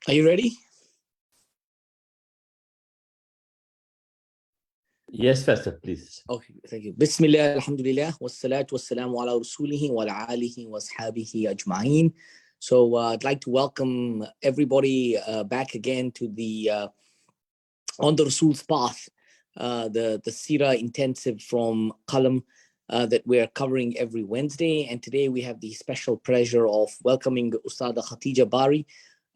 Are you ready? Yes, Pastor, please. Okay, thank you. Bismillah, alhamdulillah, wassalatu wassalamu ala rasulihi wa ala alihi wa ashabihi ajma'in. So I'd like to welcome everybody back again to the On the Rasool's Path, the Sirah intensive from Qalam that we're covering every Wednesday. And today we have the special pleasure of welcoming Ustadha Khadeejah Bari.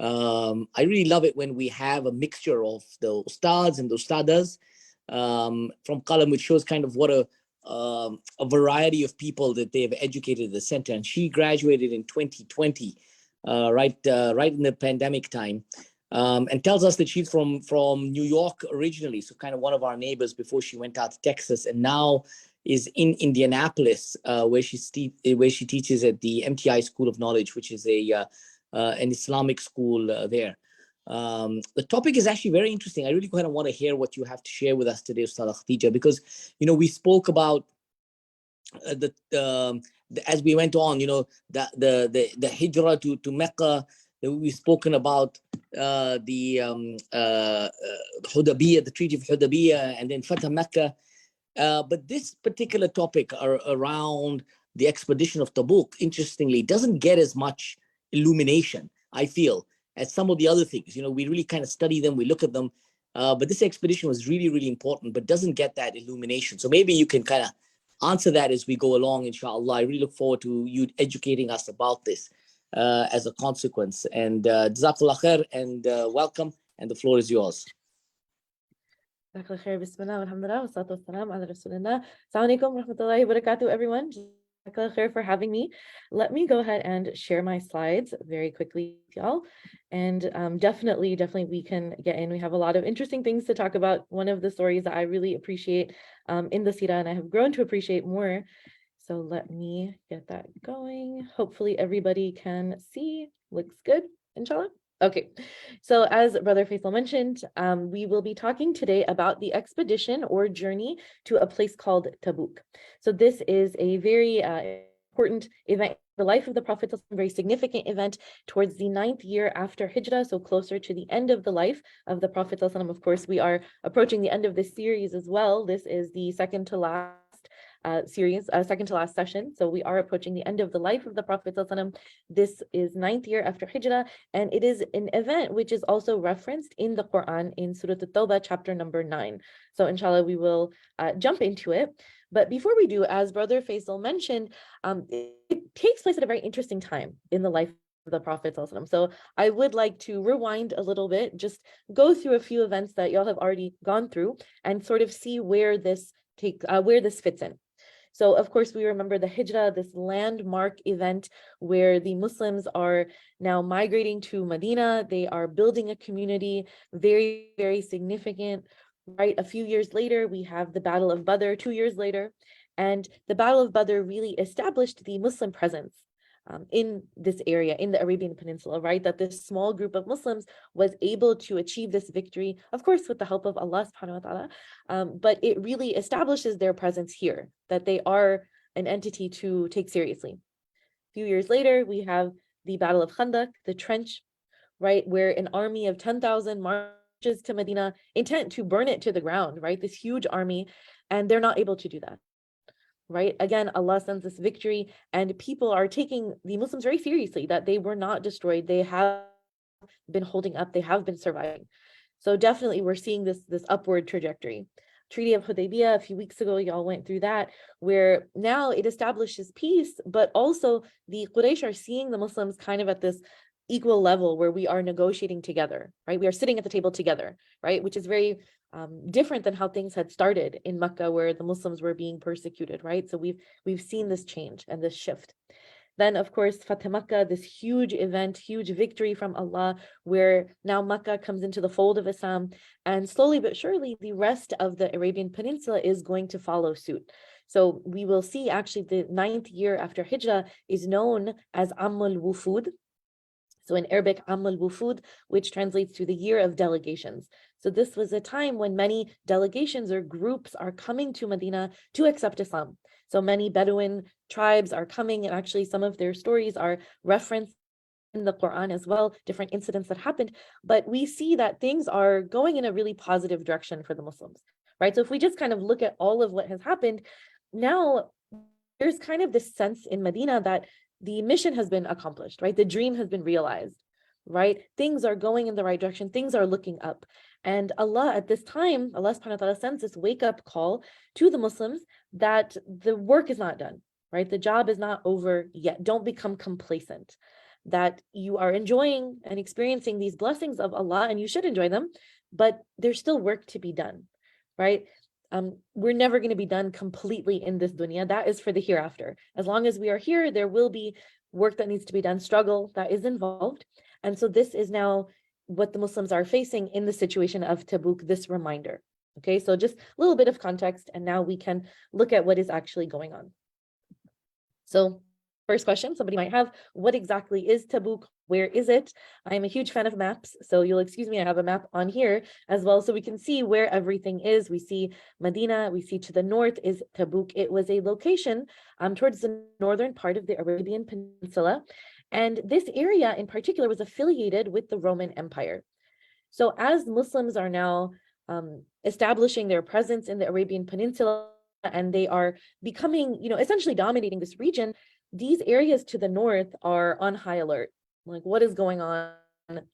I really love it when we have a mixture of the Ustads and the Ustadas from Qalam, which shows kind of what a variety of people that they have educated at the center. And she graduated in 2020, right in the pandemic time. And tells us that she's from New York originally, so kind of one of our neighbors before she went out to Texas, and now is in Indianapolis, where she teaches at the MTI School of Knowledge, which is an Islamic school there. The topic is actually very interesting. I really kind of want to hear what you have to share with us today, Ustadha Khadeejah, because we spoke about as we went on, the hijrah to Mecca. We've spoken about the Hudaybiyah, the Treaty of Hudaybiyah, and then Fatah Mecca. But this particular topic around the expedition of Tabuk, interestingly, doesn't get as much illumination, I feel, as some of the other things. We really kind of study them, we look at them. But this expedition was really, really important, but doesn't get that illumination. So maybe you can kind of answer that as we go along, inshallah. I really look forward to you educating us about this as a consequence. And Jazakallah khair, and welcome, and the floor is yours. Bismillah, alhamdulillah, wa salatu wassalam ala rasulillah. Assalamu alaikum wa rahmatullahi wa barakatuh, everyone. Jazakallah khair for having me. Let me go ahead and share my slides very quickly, y'all. And definitely we can get in. We have a lot of interesting things to talk about. One of the stories that I really appreciate in the Sirah, and I have grown to appreciate more. So let me get that going. Hopefully everybody can see. Looks good, inshallah. Okay, so as Brother Faisal mentioned, we will be talking today about the expedition or journey to a place called Tabuk. So this is a very important event, the life of the Prophet, a very significant event towards the 9th year after Hijrah, so closer to the end of the life of the Prophet. Of course, we are approaching the end of this series as well. This is the second to last second to last session. So we are approaching the end of the life of the Prophet. This is 9th year after Hijrah, and it is an event which is also referenced in the Quran in Surah At-Tawbah, chapter number 9. So inshallah, we will jump into it. But before we do, as Brother Faisal mentioned, it takes place at a very interesting time in the life of the Prophet. So I would like to rewind a little bit, just go through a few events that y'all have already gone through and sort of see where this fits in. So of course, we remember the Hijrah, this landmark event where the Muslims are now migrating to Medina. They are building a community, very, very significant, right? A few years later, we have the Battle of Badr, 2 years later. And the Battle of Badr really established the Muslim presence in this area, in the Arabian Peninsula, right? That this small group of Muslims was able to achieve this victory, of course, with the help of Allah subhanahu wa ta'ala, but it really establishes their presence here, that they are an entity to take seriously. A few years later, we have the Battle of Khandak, the trench, right? Where an army of 10,000 marches to Medina, intent to burn it to the ground, right? This huge army, and they're not able to do that. Right? Again, Allah sends this victory, and people are taking the Muslims very seriously, that they were not destroyed. They have been holding up. They have been surviving. So definitely we're seeing this upward trajectory. Treaty of Hudaybiyah, a few weeks ago, y'all went through that, where now it establishes peace, but also the Quraysh are seeing the Muslims kind of at this equal level where we are negotiating together, right? We are sitting at the table together, right? Which is very different than how things had started in Mecca, where the Muslims were being persecuted, right? So we've seen this change and this shift. Then, of course, Fatah Mecca, this huge event, huge victory from Allah, where now Mecca comes into the fold of Islam, and slowly but surely, the rest of the Arabian Peninsula is going to follow suit. So we will see actually the 9th year after Hijrah is known as Ammul Wufud. So in Arabic, Ammul Wufud, which translates to the year of delegations. So this was a time when many delegations or groups are coming to Medina to accept Islam. So many Bedouin tribes are coming, and actually some of their stories are referenced in the Quran as well, different incidents that happened, but we see that things are going in a really positive direction for the Muslims, right? So if we just kind of look at all of what has happened, now there's kind of this sense in Medina that the mission has been accomplished, right? The dream has been realized, right? Things are going in the right direction. Things are looking up. And Allah at this time, Allah subhanahu wa ta'ala sends this wake-up call to the Muslims that the work is not done, right? The job is not over yet. Don't become complacent. That you are enjoying and experiencing these blessings of Allah, and you should enjoy them, but there's still work to be done, right? We're never going to be done completely in this dunya. That is for the hereafter. As long as we are here, there will be work that needs to be done, struggle that is involved. And so this is now what the Muslims are facing in the situation of Tabuk, this reminder. Okay, so just a little bit of context, and now we can look at what is actually going on. So first question somebody might have, what exactly is Tabuk? Where is it? I'm a huge fan of maps, so you'll excuse me, I have a map on here as well, so we can see where everything is. We see Medina, we see to the north is Tabuk. It was a location towards the northern part of the Arabian Peninsula, and this area in particular was affiliated with the Roman Empire. So as Muslims are now establishing their presence in the Arabian Peninsula, and they are becoming, essentially dominating this region, these areas to the north are on high alert. Like, what is going on?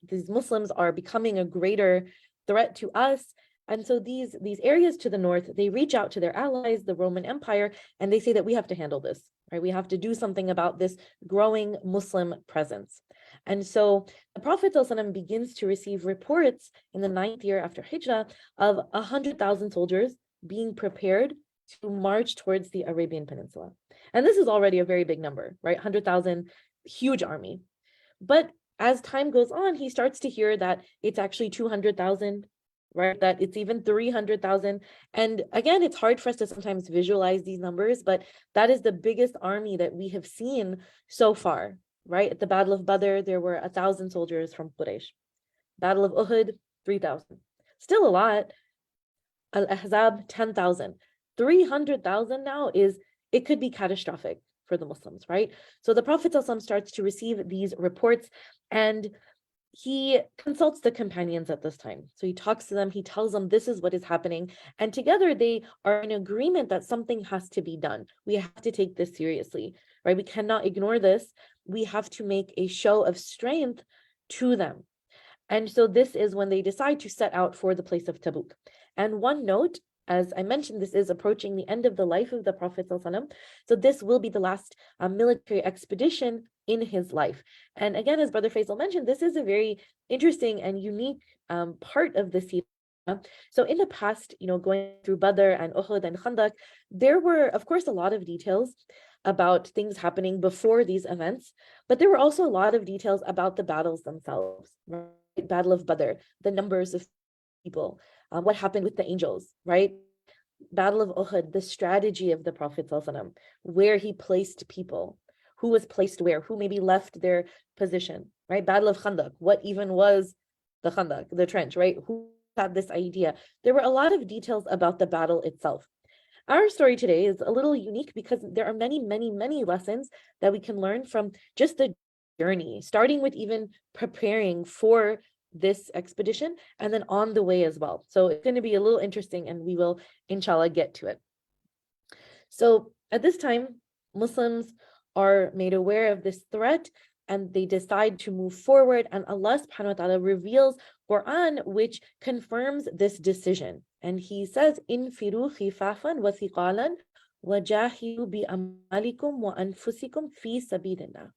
These Muslims are becoming a greater threat to us. And so these areas to the north, they reach out to their allies, the Roman Empire, and they say that we have to handle this, right? We have to do something about this growing Muslim presence. And so the Prophet ﷺ begins to receive reports in the 9th year after Hijrah of 100,000 soldiers being prepared to march towards the Arabian Peninsula. And this is already a very big number, right? 100,000, huge army. But as time goes on, he starts to hear that it's actually 200,000, right? That it's even 300,000. And again, it's hard for us to sometimes visualize these numbers, but that is the biggest army that we have seen so far, right? At the Battle of Badr, there were 1,000 soldiers from Quraysh. Battle of Uhud, 3,000. Still a lot. Al-Ahzab, 10,000. 300,000 now it could be catastrophic for the Muslims, right? So the Prophet ﷺ starts to receive these reports, and he consults the companions at this time. So he talks to them, he tells them this is what is happening, and together they are in agreement that something has to be done. We have to take this seriously, right? We cannot ignore this. We have to make a show of strength to them. And so this is when they decide to set out for the place of Tabuk. And one note, as I mentioned, this is approaching the end of the life of the Prophet ﷺ. So this will be the last military expedition in his life. And again, as Brother Faisal mentioned, this is a very interesting and unique part of the seerah. So in the past, going through Badr and Uhud and Khandak, there were, of course, a lot of details about things happening before these events, but there were also a lot of details about the battles themselves, right? Battle of Badr, the numbers of people, what happened with the angels, right? Battle of Uhud, the strategy of the Prophet ﷺ, where he placed people, who was placed where, who maybe left their position, right? Battle of Khandak, what even was the Khandak, the trench, right? Who had this idea? There were a lot of details about the battle itself. Our story today is a little unique because there are many, many, many lessons that we can learn from just the journey, starting with even preparing for this expedition and then on the way as well. So it's going to be a little interesting, and we will inshallah get to it. So at this time, Muslims are made aware of this threat and they decide to move forward, and Allah subhanahu wa ta'ala reveals Quran which confirms this decision. And he says, infiru khifafan wa thiqalan wa jahidu bi amalikum wa anfusikum fi sabilillah.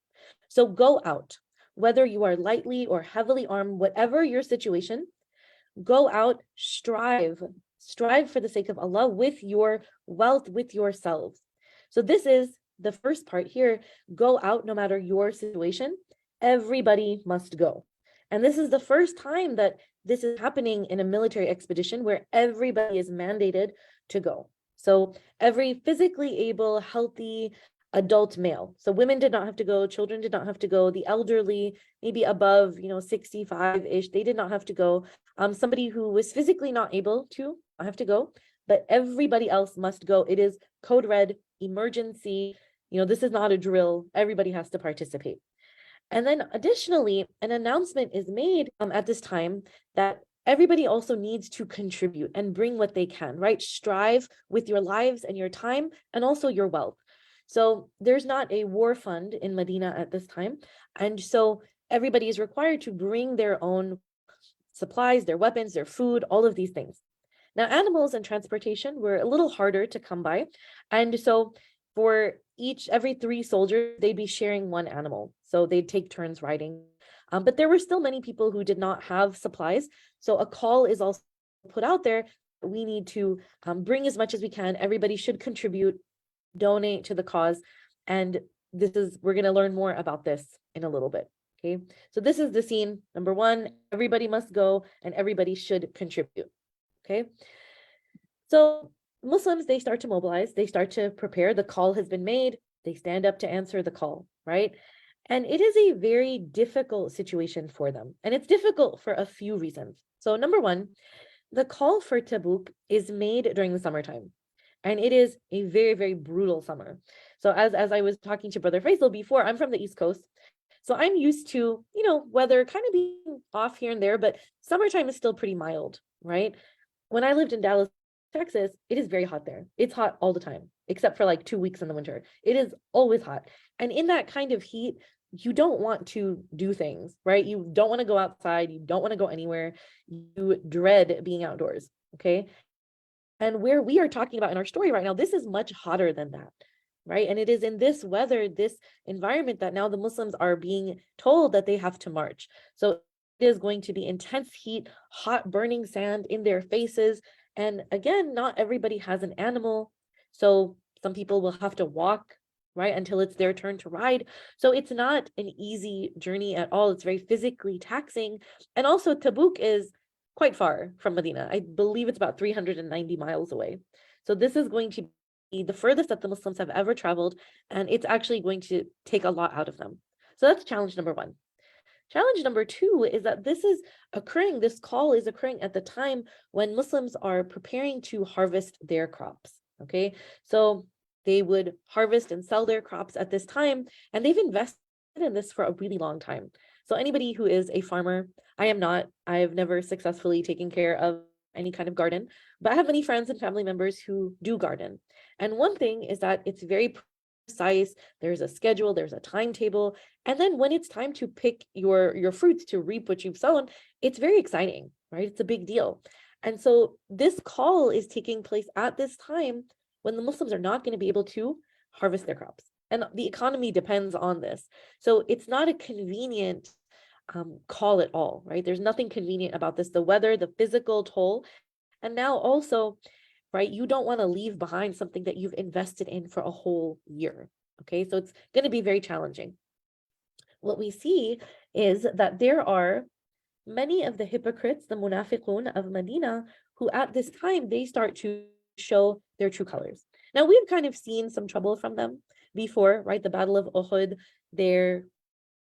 So go out, whether you are lightly or heavily armed, whatever your situation, go out, strive for the sake of Allah with your wealth, with yourselves. So this is the first part here. Go out no matter your situation. Everybody must go. And this is the first time that this is happening in a military expedition where everybody is mandated to go. So every physically able, healthy, adult male. So women did not have to go, children did not have to go, the elderly, maybe above, 65-ish, they did not have to go. Somebody who was physically not able to have to go, but everybody else must go. It is code red, emergency. This is not a drill. Everybody has to participate. And then additionally, an announcement is made at this time that everybody also needs to contribute and bring what they can, right? Strive with your lives and your time and also your wealth. So there's not a war fund in Medina at this time. And so everybody is required to bring their own supplies, their weapons, their food, all of these things. Now, animals and transportation were a little harder to come by. And so for every 3 soldiers, they'd be sharing one animal. So they'd take turns riding. But there were still many people who did not have supplies. So a call is also put out there. We need to bring as much as we can. Everybody should contribute, donate to the cause. And we're going to learn more about this in a little bit. Okay, so this is the scene. Number 1, everybody must go and everybody should contribute. Okay, so Muslims, they start to mobilize, they start to prepare. The call has been made. They stand up to answer the call, right? And it is a very difficult situation for them. And it's difficult for a few reasons. So number 1, the call for Tabuk is made during the summertime. And it is a very, very brutal summer. So as I was talking to Brother Faisal before, I'm from the East Coast. So I'm used to, weather kind of being off here and there, but summertime is still pretty mild, right? When I lived in Dallas, Texas, it is very hot there. It's hot all the time, except for like 2 weeks in the winter. It is always hot. And in that kind of heat, you don't want to do things, right? You don't want to go outside. You don't want to go anywhere. You dread being outdoors, okay? And where we are talking about in our story right now, this is much hotter than that, right? And it is in this weather, this environment, that now the Muslims are being told that they have to march. So it is going to be intense heat, hot burning sand in their faces. And again, not everybody has an animal. So some people will have to walk, right, until it's their turn to ride. So it's not an easy journey at all. It's very physically taxing. And also Tabuk is quite far from Medina. I believe it's about 390 miles away. So this is going to be the furthest that the Muslims have ever traveled, and it's actually going to take a lot out of them. So that's challenge number 1. Challenge number 2 is that this call is occurring at the time when Muslims are preparing to harvest their crops, okay? So they would harvest and sell their crops at this time, and they've invested in this for a really long time. So anybody who is a farmer, I am not, I've never successfully taken care of any kind of garden, but I have many friends and family members who do garden. And one thing is that it's very precise. There's a schedule, there's a timetable. And then when it's time to pick your fruits, to reap what you've sown, it's very exciting, right? It's a big deal. And so this call is taking place at this time when the Muslims are not going to be able to harvest their crops. And the economy depends on this. So it's not a convenient call at all, right? There's nothing convenient about this. The weather, the physical toll, and now also, right, you don't want to leave behind something that you've invested in for a whole year, okay? So it's going to be very challenging. What we see is that there are many of the hypocrites, the munafiqun of Medina, who at this time, they start to show their true colors. Now, we've kind of seen some trouble from them before, right? The Battle of Uhud, they're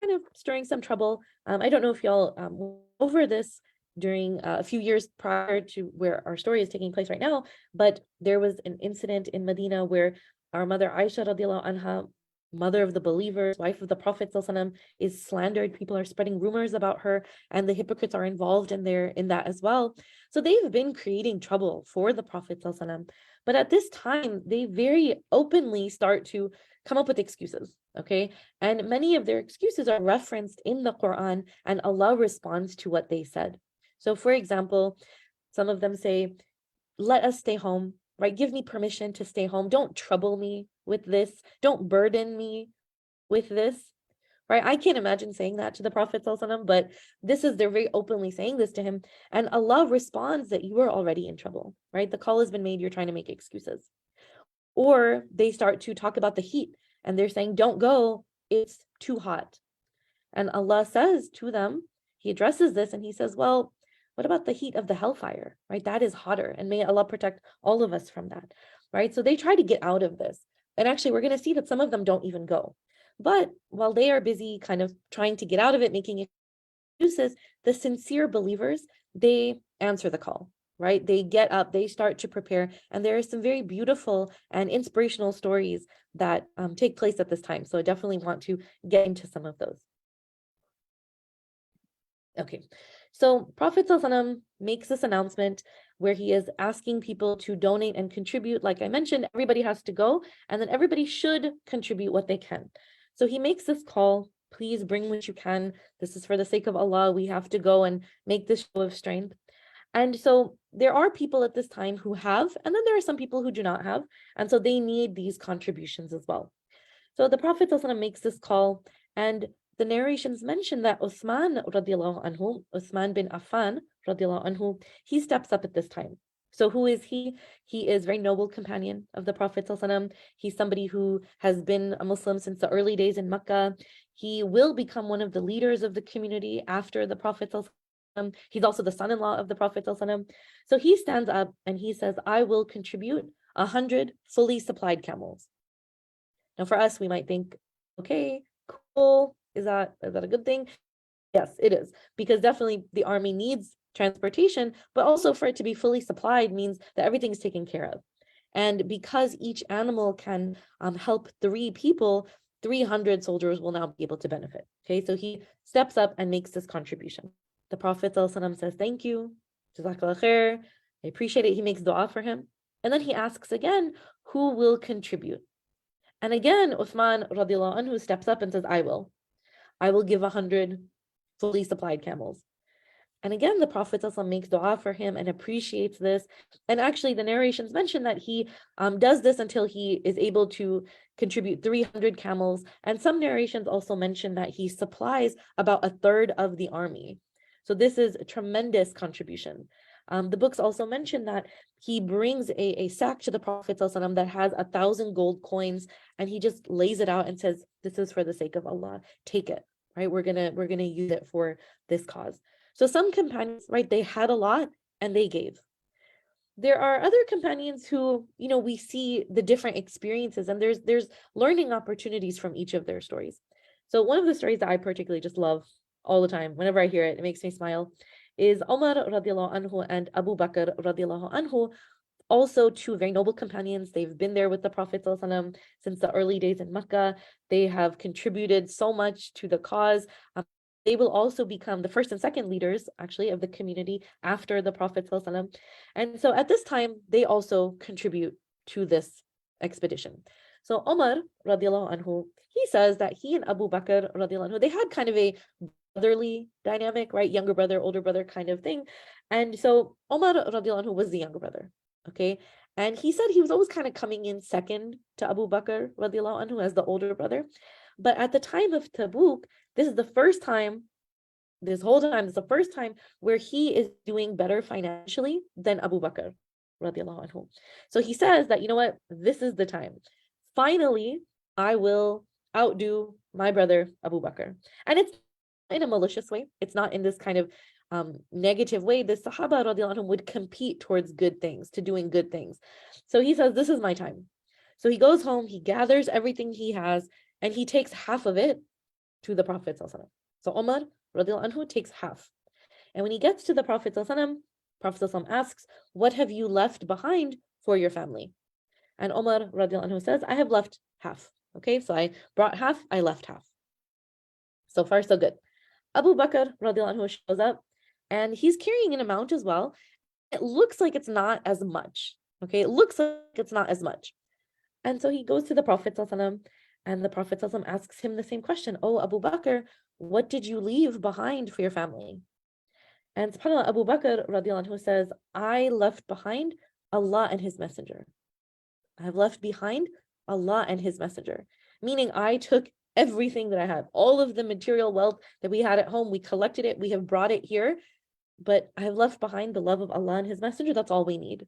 kind of stirring some trouble. I don't know if y'all over this during a few years prior to where our story is taking place right now, but there was an incident in Medina where our mother Aisha radiallahu anha, mother of the believers, wife of the Prophet ﷺ, is slandered. People are spreading rumors about her, and the hypocrites are involved in that as well. So they've been creating trouble for the Prophet ﷺ. But at this time, they very openly start to come up with excuses, okay? And many of their excuses are referenced in the Quran, and Allah responds to what they said. So for example, some of them say, let us stay home, right? Give me permission to stay home. Don't trouble me with this. Don't burden me with this, right? I can't imagine saying that to the Prophet ﷺ, but they're very openly saying this to him. And Allah responds that you are already in trouble, right? The call has been made. You're trying to make excuses. Or they start to talk about the heat and they're saying, don't go, it's too hot. And Allah says to them, He addresses this and He says, well, what about the heat of the hellfire, right? That is hotter, and may Allah protect all of us from that, right? So they try to get out of this. And actually, we're going to see that some of them don't even go. But while they are busy kind of trying to get out of it, making excuses, the sincere believers, they answer the call, right? They get up, they start to prepare. And there are some very beautiful and inspirational stories that take place at this time. So I definitely want to get into some of those. Okay, so Prophet ﷺ makes this announcement where he is asking people to donate and contribute. Like I mentioned, everybody has to go, and then everybody should contribute what they can. So he makes this call, please bring what you can. This is for the sake of Allah. We have to go and make this show of strength. And so there are people at this time who have, and then there are some people who do not have. And so they need these contributions as well. So the Prophet ﷺ makes this call, and the narrations mention that Uthman radiallahu anhu, Uthman bin Affan radiallahu anhu, he steps up at this time. So who is he? He is a very noble companion of the Prophet ﷺ. He's somebody who has been a Muslim since the early days in Mecca. He will become one of the leaders of the community after the Prophet ﷺ. He's also the son-in-law of the Prophet ﷺ. So he stands up and he says, I will contribute 100 fully supplied camels. Now for us, we might think, okay, cool. Is that a good thing? Yes, it is, because definitely the army needs transportation, but also for it to be fully supplied means that everything's taken care of. And because each animal can help 3 people, 300 soldiers will now be able to benefit. Okay, so he steps up and makes this contribution. The Prophet ﷺ says, thank you, Jazakallah khair, I appreciate it. He makes dua for him. And then he asks again, who will contribute? And again, Uthman radiallahu anhu steps up and says, I will give 100 fully supplied camels. And again, the Prophet ﷺ makes dua for him and appreciates this. And actually, the narrations mention that he does this until he is able to contribute 300 camels. And some narrations also mention that he supplies about 1/3 of the army. So this is a tremendous contribution. The books also mention that he brings a sack to the Prophet ﷺ that has 1,000 gold coins, and he just lays it out and says, this is for the sake of Allah, take it, right? We're gonna use it for this cause. So some companions, right, they had a lot and they gave. There are other companions who, we see the different experiences, and there's learning opportunities from each of their stories. So one of the stories that I particularly just love all the time, whenever I hear it, it makes me smile, is Umar radiallahu anhu and Abu Bakr radiallahu anhu, also 2 very noble companions. They've been there with the Prophet ﷺ since the early days in Mecca. They have contributed so much to the cause. They will also become the first and second leaders, actually, of the community after the Prophet ﷺ. And so at this time, they also contribute to this expedition. So Umar radiallahu anhu, he says that he and Abu Bakr radiallahu anhu, they had kind of a brotherly dynamic, right? Younger brother, older brother kind of thing. And so Umar radiallahu anhu was the younger brother, okay? And he said he was always kind of coming in second to Abu Bakr radiallahu anhu as the older brother. But at the time of Tabuk, this is the first time where he is doing better financially than Abu Bakr radiallahu anhu. So he says that, this is the time. Finally, I will outdo my brother Abu Bakr. And it's in a malicious way. It's not in this kind of negative way. The Sahaba radiallahu anhum would compete towards good things, to doing good things. So he says, this is my time. So he goes home, he gathers everything he has, and he takes half of it to the Prophet ﷺ. So Umar radiallahu anhu takes half. And when he gets to the Prophet ﷺ, Prophet ﷺ asks, what have you left behind for your family? And Umar radiallahu anhu says, I have left half. Okay, so I brought half, I left half. So far, so good. Abu Bakr radiallahu anhu shows up, and he's carrying an amount as well. It looks like it's not as much. Okay, it looks like it's not as much. And so he goes to the Prophet ﷺ, and the Prophet ﷺ asks him the same question. Oh, Abu Bakr, what did you leave behind for your family? And subhanAllah, Abu Bakr radiallahu anhu says, I left behind Allah and His Messenger. I have left behind Allah and His Messenger. Meaning I took everything that I have, all of the material wealth that we had at home, we collected it, we have brought it here, but I have left behind the love of Allah and His Messenger. That's all we need.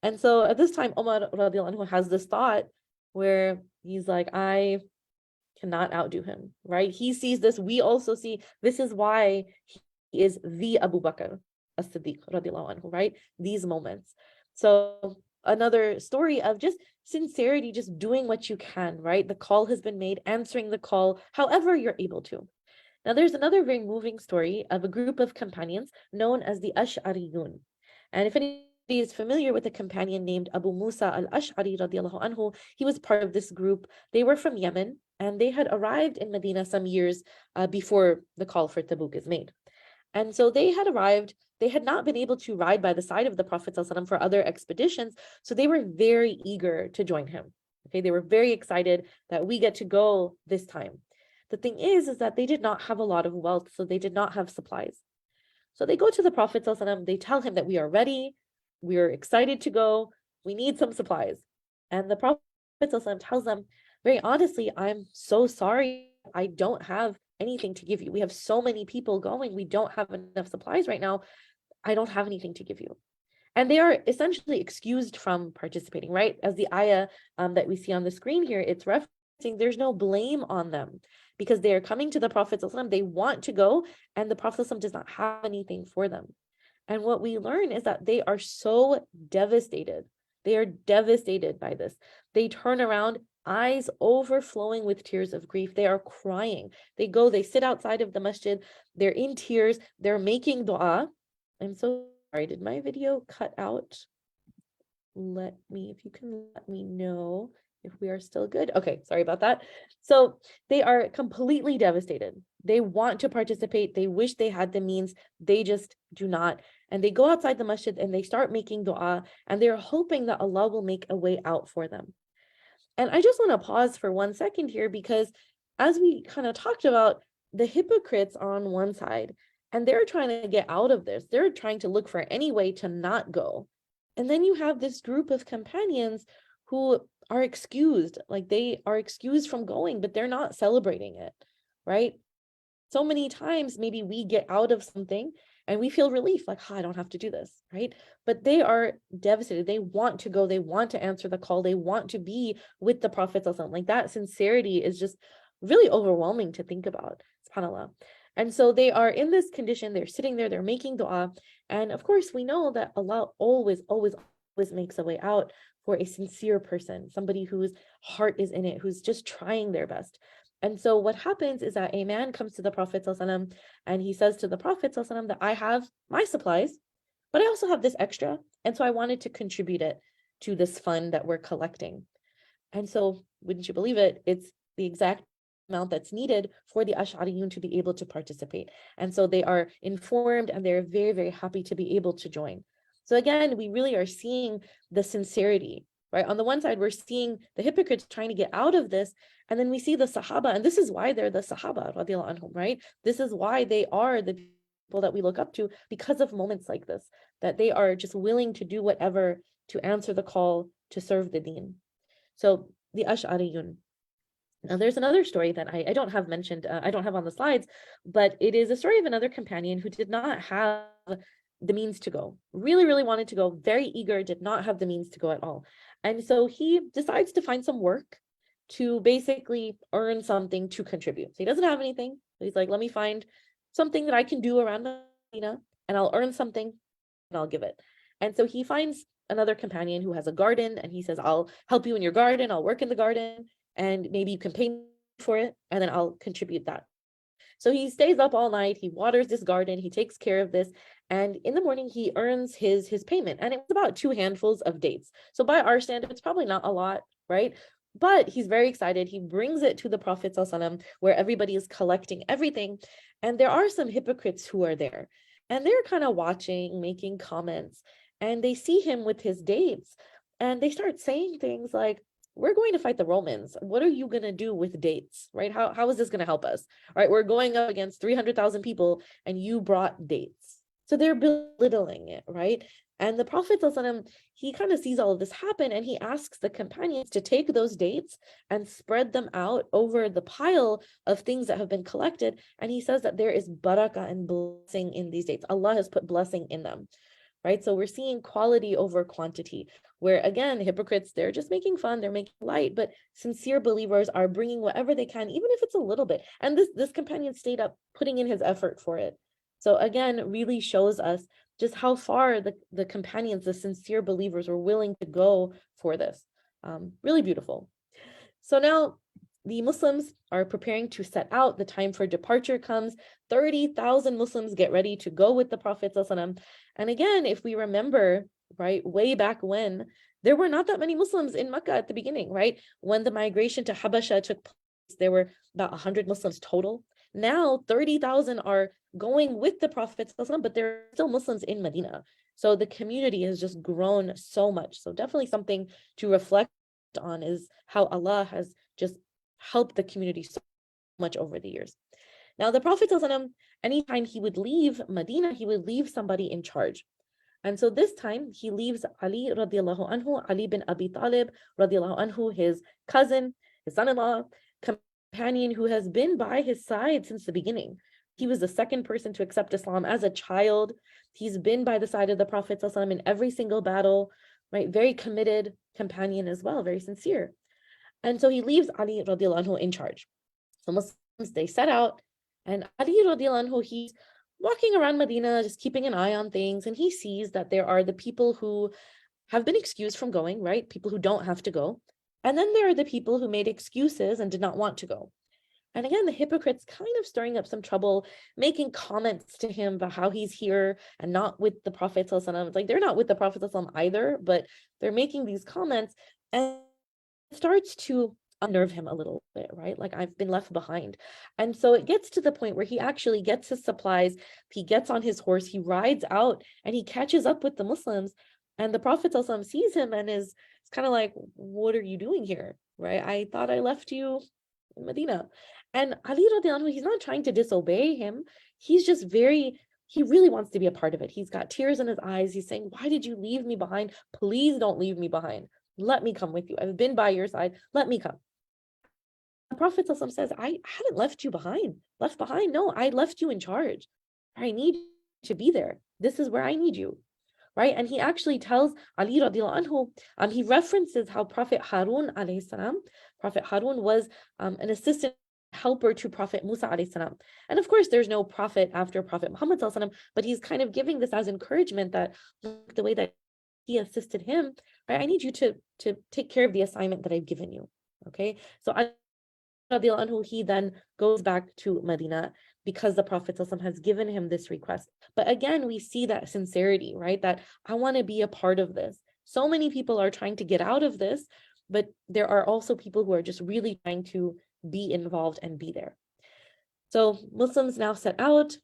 And so at this time, Umar radiallahu anhu has this thought where he's like, I cannot outdo him, right? He sees this. We also see this is why he is the Abu Bakr as-Siddiq radiallahu anhu, right? These moments. So another story of just sincerity, just doing what you can, right? The call has been made, answering the call, however you're able to. Now, there's another very moving story of a group of companions known as the Ash'ariyun. And if anybody is familiar with a companion named Abu Musa al-Ash'ari radiallahu anhu, he was part of this group. They were from Yemen, and they had arrived in Medina some years before the call for Tabuk is made. And so they had arrived. They had not been able to ride by the side of the Prophet ﷺ for other expeditions. So they were very eager to join him. Okay, they were very excited that we get to go this time. The thing is that they did not have a lot of wealth, so they did not have supplies. So they go to the Prophet ﷺ, they tell him that we are ready, we are excited to go, we need some supplies. And the Prophet ﷺ tells them, very honestly, I'm so sorry, I don't have anything to give you. We have so many people going, we don't have enough supplies right now. I don't have anything to give you. And they are essentially excused from participating, right? As the ayah that we see on the screen here, it's referencing there's no blame on them because they are coming to the Prophet ﷺ, they want to go, and the Prophet ﷺ does not have anything for them. And what we learn is that they are so devastated. They are devastated by this. They turn around, eyes overflowing with tears of grief. They are crying. They go, they sit outside of the masjid. They're in tears. They're making dua. I'm so sorry, did my video cut out? If you can let me know if we are still good. Okay, sorry about that. So they are completely devastated. They want to participate. They wish they had the means. They just do not. And they go outside the masjid and they start making dua, and they're hoping that Allah will make a way out for them. And I just want to pause for 1 second here, because as we kind of talked about, the hypocrites are on one side, and they're trying to get out of this. They're trying to look for any way to not go. And then you have this group of companions who are excused, like they are excused from going, but they're not celebrating it, right? So many times, maybe we get out of something and we feel relief, like, oh, I don't have to do this, right? But they are devastated. They want to go. They want to answer the call. They want to be with the Prophet. Like, that sincerity is just really overwhelming to think about, subhanAllah. And so they are in this condition. They're sitting there. They're making dua. And of course, we know that Allah always makes a way out for a sincere person, somebody whose heart is in it, who's just trying their best. And so what happens is that a man comes to the Prophet ﷺ, and he says to the Prophet ﷺ that I have my supplies, but I also have this extra. And so I wanted to contribute it to this fund that we're collecting. And so, wouldn't you believe it, it's the exact amount that's needed for the Ash'ariyun to be able to participate. And so they are informed, and they're very, very happy to be able to join. So again, we really are seeing the sincerity, right? On the one side, we're seeing the hypocrites trying to get out of this, and then we see the Sahaba, and this is why they're the Sahaba, radiallahu anhum, right? This is why they are the people that we look up to, because of moments like this, that they are just willing to do whatever to answer the call to serve the deen. So the Ash'ariyun. Now, there's another story that I don't have mentioned, I don't have on the slides, but it is a story of another companion who did not have the means to go, really, really wanted to go, very eager, did not have the means to go at all. And so he decides to find some work to basically earn something to contribute. So he doesn't have anything. So he's like, let me find something that I can do around Medina, and I'll earn something and I'll give it. And so he finds another companion who has a garden, and he says, I'll help you in your garden, I'll work in the garden, and maybe you can pay for it, and then I'll contribute that. So he stays up all night, he waters this garden, he takes care of this, and in the morning he earns his payment, and it's about 2 handfuls of dates. So by our standards, it's probably not a lot, right? But he's very excited. He brings it to the Prophet ﷺ, where everybody is collecting everything, and there are some hypocrites who are there, and they're kind of watching, making comments, and they see him with his dates, and they start saying things like, we're going to fight the Romans. What are you going to do with dates, right? How is this going to help us? All right, we're going up against 300,000 people, and you brought dates. So they're belittling it, right? And the Prophet ﷺ, he kind of sees all of this happen, and he asks the companions to take those dates and spread them out over the pile of things that have been collected. And he says that there is barakah and blessing in these dates. Allah has put blessing in them, right? So we're seeing quality over quantity, where again, hypocrites, they're just making fun, they're making light, but sincere believers are bringing whatever they can, even if it's a little bit. And this companion stayed up putting in his effort for it. So again, really shows us just how far the companions, the sincere believers, were willing to go for this. Really beautiful. So now the Muslims are preparing to set out. The time for departure comes. 30,000 Muslims get ready to go with the Prophet ﷺ. And again, if we remember, right, way back when, there were not that many Muslims in Mecca at the beginning, right? When the migration to Habasha took place, there were about 100 Muslims total. Now 30,000 are going with the Prophet, but there are still Muslims in Medina. So the community has just grown so much. So definitely something to reflect on is how Allah has just helped the community so much over the years. Now, the Prophet, anytime he would leave Medina, he would leave somebody in charge. And so this time he leaves Ali radiallahu anhu, Ali bin Abi Talib radiallahu anhu, his cousin, his son-in-law, companion who has been by his side since the beginning. He was the second person to accept Islam as a child. He's been by the side of the Prophet in every single battle, right? Very committed companion as well, very sincere. And so he leaves Ali radiallahu anhu in charge. So Muslims, they set out, and Ali radiallahu anhu, he's walking around Medina, just keeping an eye on things, and he sees that there are the people who have been excused from going, right? People who don't have to go. And then there are the people who made excuses and did not want to go. And again, the hypocrites kind of stirring up some trouble, making comments to him about how he's here and not with the Prophet. It's like they're not with the Prophet either, but they're making these comments, and it starts to unnerve him a little bit, right? Like, I've been left behind. And so it gets to the point where he actually gets his supplies, he gets on his horse, he rides out, and he catches up with the Muslims. And the Prophet sees him and is kind of like, what are you doing here, right? I thought I left you in Medina. And Ali radiallahu anhu, he's not trying to disobey him. He's just he really wants to be a part of it. He's got tears in his eyes. He's saying, why did you leave me behind? Please don't leave me behind. Let me come with you. I've been by your side. Let me come. The Prophet says, I hadn't left you behind. Left behind? No, I left you in charge. I need you to be there. This is where I need you. Right? And he actually tells Ali radiallahu anhu, he references how Prophet Harun alayhi salam, Prophet Harun was an assistant helper to Prophet Musa alayhi salam. And of course, there's no prophet after Prophet Muhammad sallallahu alaihi wasallam, but he's kind of giving this as encouragement that the way that he assisted him, right, I need you to take care of the assignment that I've given you. Okay, so Ali radiallahu anhu, he then goes back to Medina because the Prophet has given him this request. But again, we see that sincerity, right? That I want to be a part of this. So many people are trying to get out of this, but there are also people who are just really trying to be involved and be there. So Muslims now set out,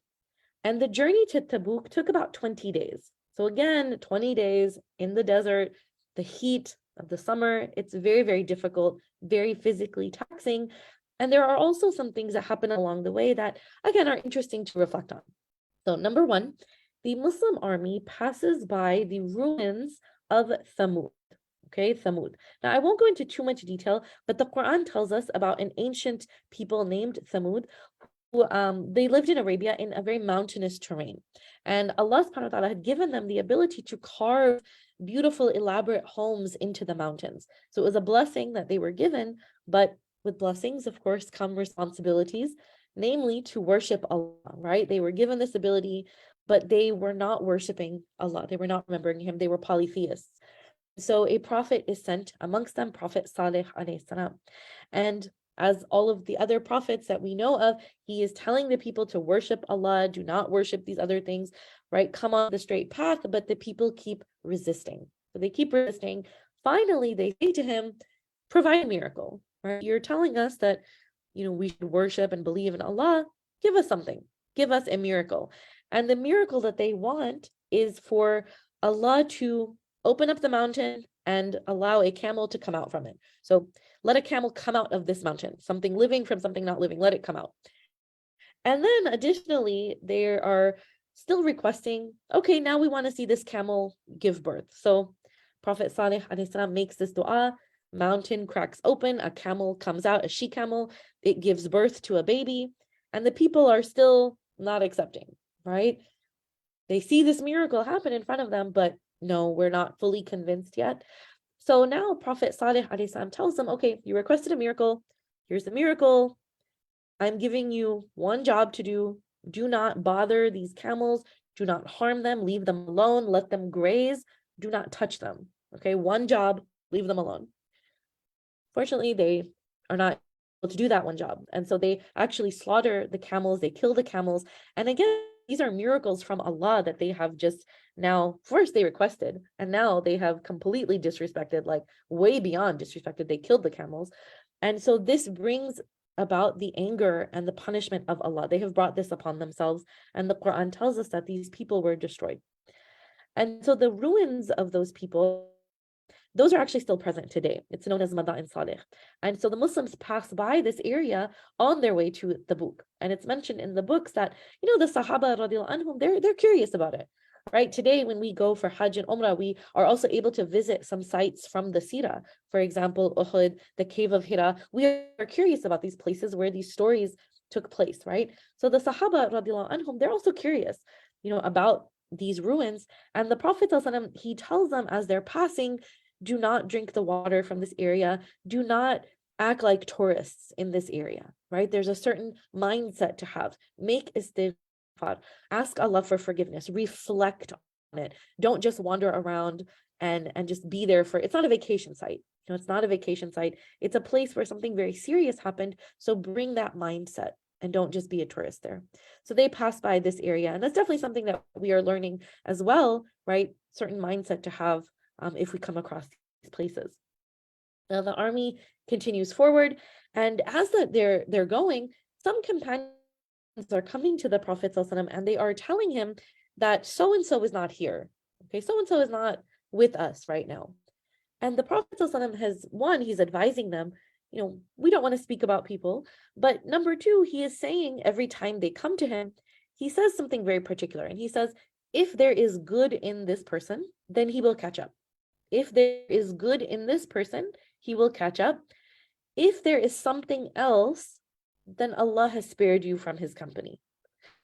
and the journey to Tabuk took about 20 days. So again, 20 days in the desert, the heat of the summer, it's very, very difficult, very physically taxing. And there are also some things that happen along the way that, again, are interesting to reflect on. So number one, the Muslim army passes by the ruins of Thamud. Okay, Thamud. Now, I won't go into too much detail, but the Quran tells us about an ancient people named Thamud who they lived in Arabia in a very mountainous terrain. And Allah subhanahu wa ta'ala had given them the ability to carve beautiful, elaborate homes into the mountains. So it was a blessing that they were given, but with blessings, of course, come responsibilities, namely to worship Allah, right? They were given this ability, but they were not worshiping Allah. They were not remembering Him. They were polytheists. So a prophet is sent amongst them, Prophet Saleh alayhi salam. And as all of the other prophets that we know of, he is telling the people to worship Allah, do not worship these other things, right? Come on the straight path, but the people keep resisting. So they keep resisting. Finally, they say to him, provide a miracle, right? You're telling us that, we should worship and believe in Allah. Give us something. Give us a miracle. And the miracle that they want is for Allah to open up the mountain and allow a camel to come out from it. So let a camel come out of this mountain, something living from something not living, let it come out. And then additionally, they are still requesting, okay, now we want to see this camel give birth. So Prophet Saleh alayhi salam makes this dua, mountain cracks open, a camel comes out, a she camel, it gives birth to a baby, and the people are still not accepting, right? They see this miracle happen in front of them, but no, we're not fully convinced yet. So now Prophet Saleh alayhi salam tells them, okay, you requested a miracle. Here's the miracle. I'm giving you one job to do. Do not bother these camels. Do not harm them. Leave them alone. Let them graze. Do not touch them. Okay, one job, leave them alone. Fortunately, they are not able to do that one job. And so they actually slaughter the camels. They kill the camels. And again, these are miracles from Allah that they have just now, first they requested, and now they have completely disrespected, like way beyond disrespected. They killed the camels. And so this brings about the anger and the punishment of Allah. They have brought this upon themselves, and the Quran tells us that these people were destroyed. And so the ruins of those people, those are actually still present today. It's known as Mada'in Salih. And so the Muslims pass by this area on their way to Tabuk. And it's mentioned in the books that, the Sahaba radiallahu anhum, they're curious about it. Right? Today, when we go for Hajj and Umrah, we are also able to visit some sites from the Sirah. For example, Uhud, the cave of Hira. We are curious about these places where these stories took place, right? So the Sahaba radiallahu anhum, they're also curious, about these ruins. And the Prophet ﷺ, he tells them as they're passing, do not drink the water from this area. Do not act like tourists in this area, right? There's a certain mindset to have. Make istighfar. Ask Allah for forgiveness. Reflect on it. Don't just wander around and just be there it's not a vacation site. It's not a vacation site. It's a place where something very serious happened. So bring that mindset and don't just be a tourist there. So they pass by this area. And that's definitely something that we are learning as well, right? Certain mindset to have if we come across these places. Now the army continues forward. And as they're going, some companions are coming to the Prophet ﷺ, and they are telling him that so-and-so is not here. Okay, so-and-so is not with us right now. And the Prophet ﷺ he's advising them, we don't want to speak about people. But number two, he is saying every time they come to him, he says something very particular. And he says, if there is good in this person, then he will catch up. If there is good in this person, he will catch up. If there is something else, then Allah has spared you from his company.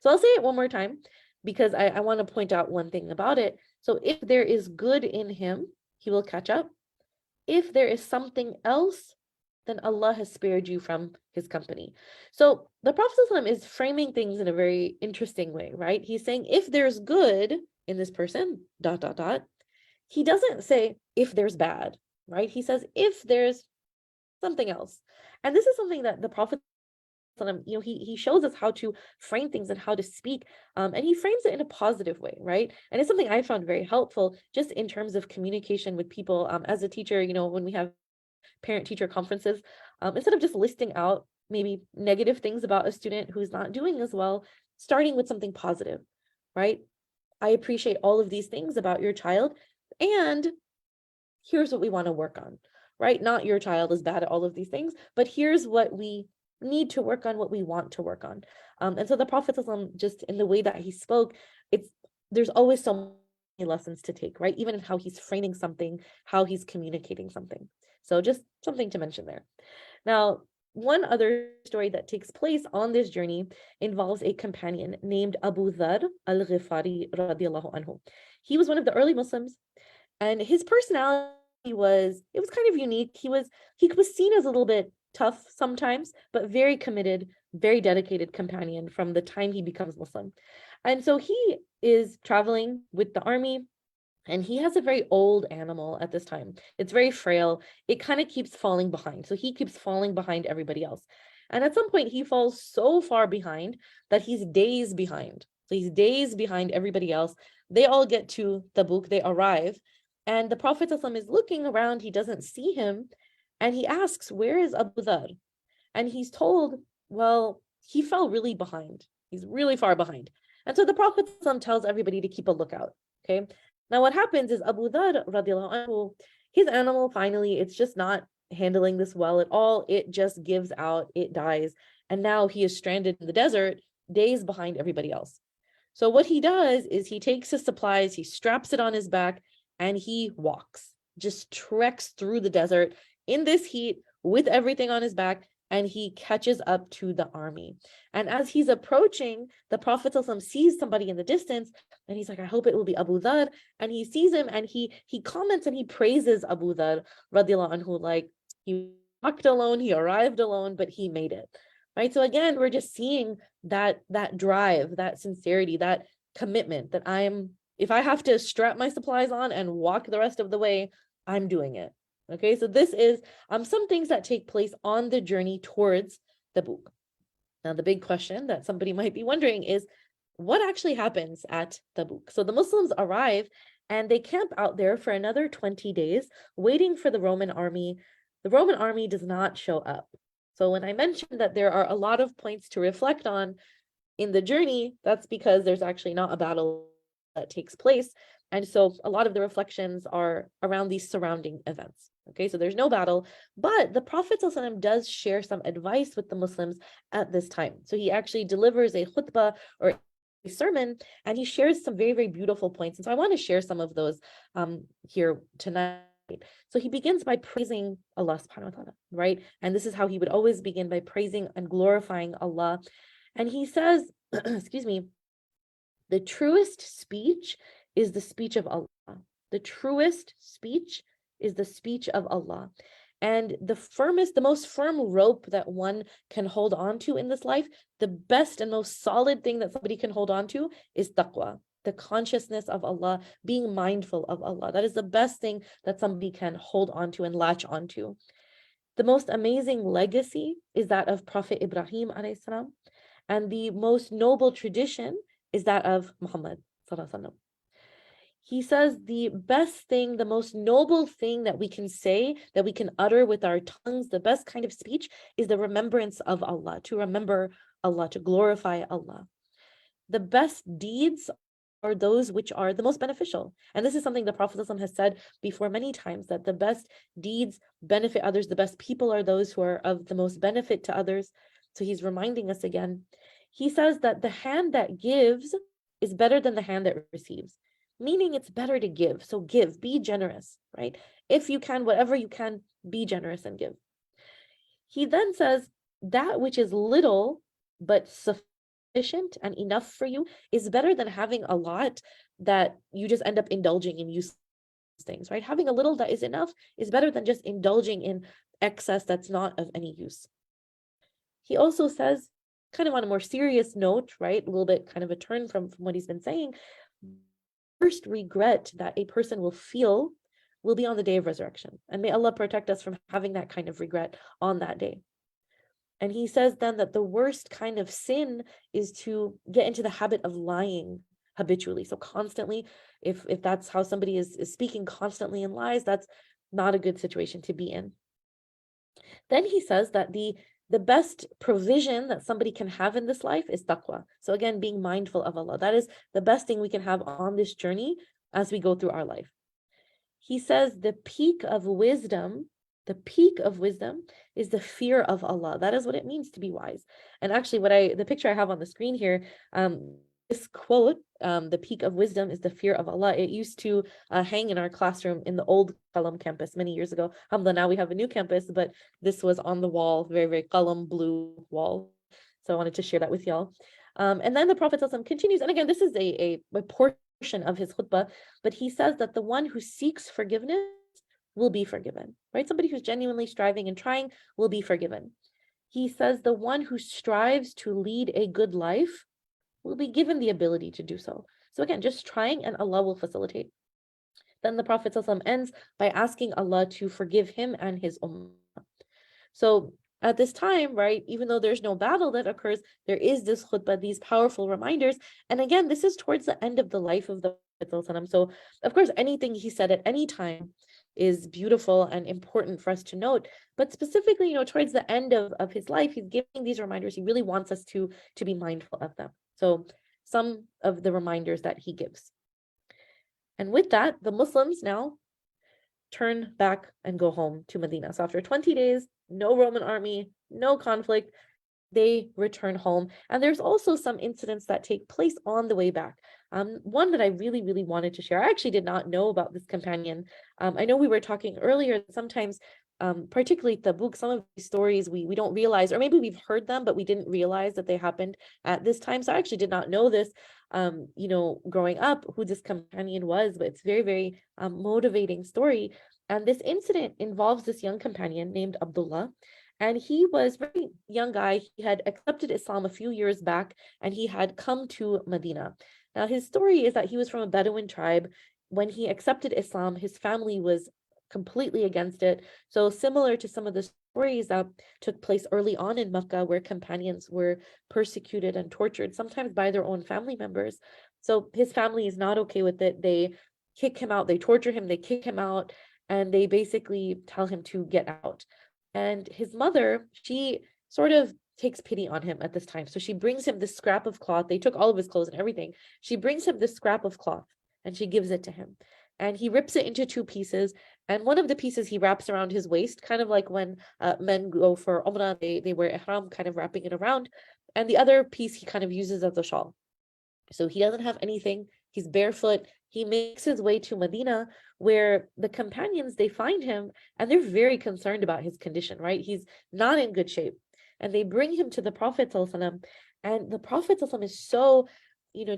So I'll say it one more time because I want to point out one thing about it. So if there is good in him, he will catch up. If there is something else, then Allah has spared you from his company. So the Prophet ﷺ is framing things in a very interesting way, right? He's saying if there's good in this person, ... He doesn't say if there's bad, right? He says if there's something else. And this is something that the Prophet, he shows us how to frame things and how to speak, and he frames it in a positive way, right? And it's something I found very helpful just in terms of communication with people. As a teacher, when we have parent-teacher conferences, instead of just listing out maybe negative things about a student who's not doing as well, starting with something positive, right? I appreciate all of these things about your child, and here's what we want to work on, right? Not your child is bad at all of these things, but here's what we need to work on, what we want to work on. And so the Prophet, just in the way that he spoke, there's always so many lessons to take, right? Even in how he's framing something, how he's communicating something. So just something to mention there. Now, one other story that takes place on this journey involves a companion named Abu Dhar al-Ghifari radiallahu anhu. He was one of the early Muslims, and his personality was kind of unique. He was seen as a little bit tough sometimes, but very committed, very dedicated companion from the time he becomes Muslim. And so he is traveling with the army, and he has a very old animal at this time. It's very frail. It kind of keeps falling behind. So he keeps falling behind everybody else. And at some point he falls so far behind that he's days behind. So he's days behind everybody else. They all get to Tabuk, they arrive, and the Prophet ﷺ is looking around, he doesn't see him. And he asks, where is Abu Dhar? And he's told, well, he fell really behind. He's really far behind. And so the Prophet tells everybody to keep a lookout. Okay. Now what happens is Abu Dhar radiallahu anhu, his animal finally, it's just not handling this well at all. It just gives out, it dies. And now he is stranded in the desert, days behind everybody else. So what he does is he takes his supplies, he straps it on his back, and he walks, just treks through the desert in this heat with everything on his back, and he catches up to the army. And as he's approaching, the Prophet ﷺ sees somebody in the distance, and he's like, I hope it will be Abu Dhar. And he sees him, and he comments and he praises Abu Dhar radiallahu anhu, like he walked alone, he arrived alone, but he made it. Right? So again, we're just seeing that drive, that sincerity, that commitment that if I have to strap my supplies on and walk the rest of the way, I'm doing it. Okay, so this is some things that take place on the journey towards Tabuk. Now, the big question that somebody might be wondering is, what actually happens at Tabuk? So the Muslims arrive and they camp out there for another 20 days, waiting for the Roman army. The Roman army does not show up. So when I mentioned that there are a lot of points to reflect on in the journey, that's because there's actually not a battle that takes place. And so a lot of the reflections are around these surrounding events. Okay, so there's no battle, but the Prophet ﷺ does share some advice with the Muslims at this time. So he actually delivers a khutbah or a sermon, and he shares some very, very beautiful points. And so I want to share some of those here tonight. So he begins by praising Allah subhanahu wa ta'ala, right? And this is how he would always begin, by praising and glorifying Allah. And he says, excuse me, the truest speech is the speech of Allah. The truest speech is the speech of Allah. And the firmest, the most firm rope that one can hold on to in this life, the best and most solid thing that somebody can hold on to is taqwa, the consciousness of Allah, being mindful of Allah. That is the best thing that somebody can hold on to and latch onto. The most amazing legacy is that of Prophet Ibrahim alayhi salam, and the most noble tradition is that of Muhammad sallallahu alaihi wasallam. He says the best thing, the most noble thing that we can say, that we can utter with our tongues, the best kind of speech is the remembrance of Allah, to remember Allah, to glorify Allah. The best deeds are those which are the most beneficial. And this is something the Prophet ﷺ has said before many times, that the best deeds benefit others, the best people are those who are of the most benefit to others. So he's reminding us again. He says that the hand that gives is better than the hand that receives, meaning it's better to give. So give, be generous, right? If you can, whatever you can, be generous and give. He then says that which is little but sufficient and enough for you is better than having a lot that you just end up indulging in useless things, right? Having a little that is enough is better than just indulging in excess that's not of any use. He also says, kind of on a more serious note, right? A little bit kind of a turn from what he's been saying. First regret that a person will feel will be on the day of resurrection. And may Allah protect us from having that kind of regret on that day. And he says then that the worst kind of sin is to get into the habit of lying habitually. So constantly, if that's how somebody is speaking constantly in lies, that's not a good situation to be in. Then he says that the best provision that somebody can have in this life is taqwa. So again, being mindful of Allah. That is the best thing we can have on this journey as we go through our life. He says the peak of wisdom is the fear of Allah. That is what it means to be wise. And actually the picture I have on the screen here, this quote, the peak of wisdom is the fear of Allah. It used to hang in our classroom in the old Qalam campus many years ago. Alhamdulillah, now we have a new campus, but this was on the wall, very, very Qalam blue wall. So I wanted to share that with y'all. And then the Prophet ﷺ continues, and again, this is a portion of his khutbah, but he says that the one who seeks forgiveness will be forgiven, right? Somebody who's genuinely striving and trying will be forgiven. He says the one who strives to lead a good life will be given the ability to do so. So again, just trying and Allah will facilitate. Then the Prophet ﷺ ends by asking Allah to forgive him and his ummah. So at this time, right, even though there's no battle that occurs, there is this khutbah, these powerful reminders. And again, this is towards the end of the life of the Prophet ﷺ. So of course, anything he said at any time is beautiful and important for us to note. But specifically, towards the end of his life, he's giving these reminders. He really wants us to be mindful of them. So some of the reminders that he gives. And with that, the Muslims now turn back and go home to Medina. So after 20 days, no Roman army, no conflict, they return home. And there's also some incidents that take place on the way back. One that I really, really wanted to share. I actually did not know about this companion. I know we were talking earlier, sometimes particularly Tabuk, some of these stories we don't realize, or maybe we've heard them, but we didn't realize that they happened at this time. So I actually did not know this, growing up, who this companion was, but it's very, very motivating story. And this incident involves this young companion named Abdullah. And he was a very young guy. He had accepted Islam a few years back, and he had come to Medina. Now, his story is that he was from a Bedouin tribe. When he accepted Islam, his family was completely against it. So similar to some of the stories that took place early on in Mecca, where companions were persecuted and tortured, sometimes by their own family members. So his family is not okay with it. They kick him out, they torture him, they kick him out, and they basically tell him to get out. And his mother, she sort of takes pity on him at this time. So she brings him this scrap of cloth. They took all of his clothes and everything. She brings him this scrap of cloth and she gives it to him. And he rips it into two pieces. And one of the pieces he wraps around his waist, kind of like when men go for Umrah, they wear ihram, kind of wrapping it around. And the other piece he kind of uses as a shawl. So he doesn't have anything. He's barefoot. He makes his way to Medina, where the companions, they find him and they're very concerned about his condition, right? He's not in good shape. And they bring him to the Prophet ﷺ, and the Prophet ﷺ is so,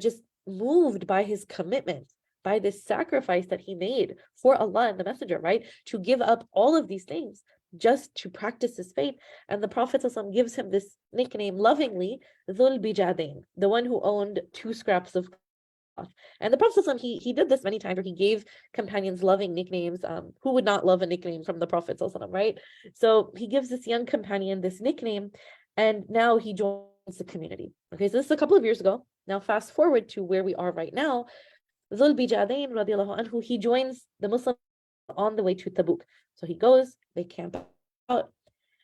just moved by his commitment, by this sacrifice that he made for Allah and the Messenger, right? To give up all of these things just to practice his faith. And the Prophet ﷺ gives him this nickname lovingly, Dhul Bijadain, the one who owned two scraps of cloth. And the Prophet ﷺ, he did this many times, where he gave companions loving nicknames. Who would not love a nickname from the Prophet ﷺ, right? So he gives this young companion this nickname, and now he joins the community. Okay, so this is a couple of years ago. Now fast forward to where we are right now. Dhul Bijadain radiallahu anhu, he joins the Muslims on the way to Tabuk. So he goes, they camp out.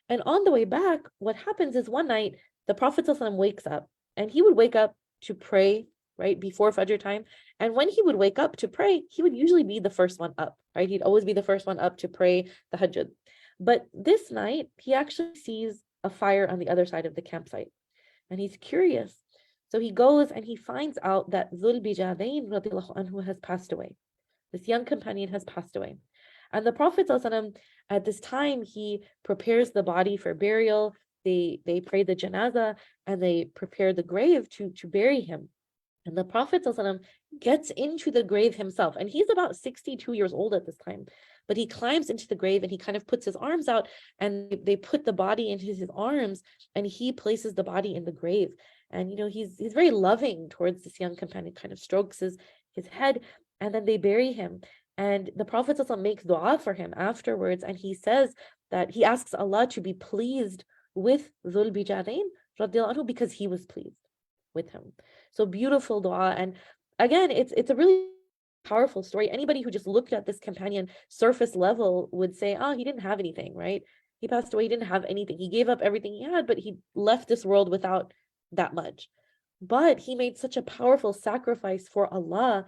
And on the way back, what happens is one night, the Prophet ﷺ wakes up, and he would wake up to pray, right, before Fajr time. And when he would wake up to pray, he would usually be the first one up, right? He'd always be the first one up to pray the Hajjud. But this night, he actually sees a fire on the other side of the campsite. And he's curious. So he goes and he finds out that Dhul Bijadain radiallahu anhu has passed away. This young companion has passed away. And the Prophet ﷺ, at this time, he prepares the body for burial. They pray the janazah and they prepare the grave to bury him. And the Prophet ﷺ gets into the grave himself. And he's about 62 years old at this time. But he climbs into the grave and he kind of puts his arms out, and they put the body into his arms, and he places the body in the grave. And, he's very loving towards this young companion, kind of strokes his head, and then they bury him. And the Prophet ﷺ makes dua for him afterwards, and he says that he asks Allah to be pleased with Dhul Bijadain radiallahu anhu, because he was pleased with him. So beautiful dua. And again, it's a really powerful story. Anybody who just looked at this companion surface level would say, oh, he didn't have anything, right? He passed away, he didn't have anything. He gave up everything he had, but he left this world without that much. But he made such a powerful sacrifice for Allah